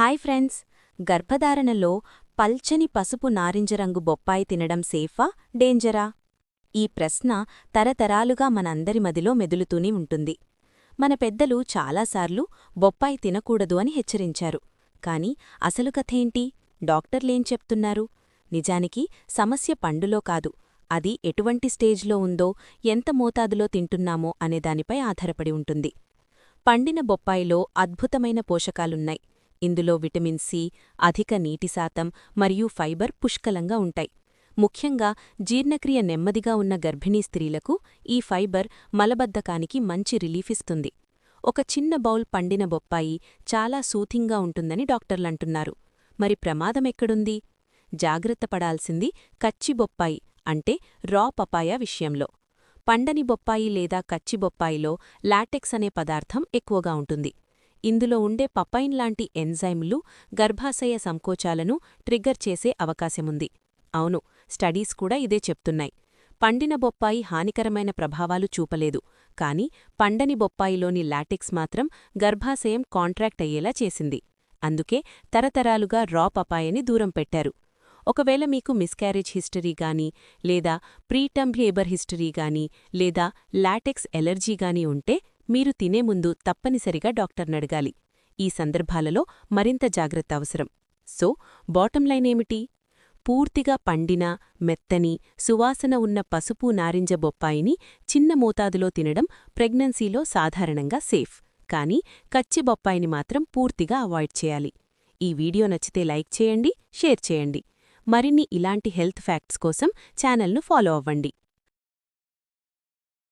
Hi friends. గర్భధారణలో పల్చని పసుపు నారింజ రంగు బొప్పాయి తినడం సేఫా, డేంజరా? ఈ ప్రశ్న తరతరాలుగా మనందరి మదిలో మెదులుతూనే ఉంటుంది. మన పెద్దలు చాలాసార్లు బొప్పాయి తినకూడదు అని హెచ్చరించారు. కాని అసలు కథేంటి? డాక్టర్లేం చెప్తున్నారు? నిజానికి సమస్య పండులో కాదు, అది ఎటువంటి స్టేజ్లో ఉందో, ఎంత మోతాదులో తింటున్నామో అనేదానిపై ఆధారపడి ఉంటుంది. పండిన బొప్పాయిలో అద్భుతమైన పోషకాలున్నాయి. ఇందులో విటమిన్ సి, అధిక నీటి శాతం మరియు ఫైబర్ పుష్కలంగా ఉంటాయి. ముఖ్యంగా జీర్ణక్రియ నెమ్మదిగా ఉన్న గర్భిణీ స్త్రీలకు ఈ ఫైబర్ మలబద్ధకానికి మంచి రిలీఫిస్తుంది. ఒక చిన్న బౌల్ పండిన బొప్పాయి చాలా సూథింగ్గా ఉంటుందని డాక్టర్లంటున్నారు. మరి ప్రమాదమెక్కడుంది? జాగ్రత్త పడాల్సింది కచ్చి బొప్పాయి అంటే రా పపాయ విషయంలో. పండని బొప్పాయి లేదా కచ్చి బొప్పాయిలో లాటెక్స్ అనే పదార్థం ఎక్కువగా ఉంటుంది. ఇందులో ఉండే పపైన్ లాంటి ఎంజైమ్లు గర్భాశయ సంకోచాలను ట్రిగ్గర్ చేసే అవకాశముంది. అవును, స్టడీస్ కూడా ఇదే చెప్తున్నాయి. పండిన బొప్పాయి హానికరమైన ప్రభావాలు చూపలేదు, కాని పండని బొప్పాయిలోని లాటెక్స్ మాత్రం గర్భాశయం కాంట్రాక్ట్ అయ్యేలా చేసింది. అందుకే తరతరాలుగా రా పపాయని దూరం పెట్టారు. ఒకవేళ మీకు మిస్క్యారేజ్ హిస్టరీ గానీ, లేదా ప్రీటర్మ్ లేబర్ హిస్టరీ గానీ, లేదా లాటెక్స్ ఎలర్జీ గానీ ఉంటే మీరు తినే ముందు తప్పనిసరిగా డాక్టర్నడగాలి. ఈ సందర్భాలలో మరింత జాగ్రత్త అవసరం. సో, బాటం లైన్ ఏమిటి? పూర్తిగా పండిన, మెత్తని, సువాసన ఉన్న పసుపు నారింజ బొప్పాయిని చిన్న మోతాదులో తినడం ప్రెగ్నెన్సీలో సాధారణంగా సేఫ్. కానీ కచ్చి బొప్పాయిని మాత్రం పూర్తిగా అవాయిడ్ చేయాలి. ఈ వీడియో నచ్చితే లైక్ చేయండి, షేర్ చేయండి. మరిన్ని ఇలాంటి హెల్త్ ఫ్యాక్ట్స్ కోసం ఛానల్ను ఫాలో అవ్వండి.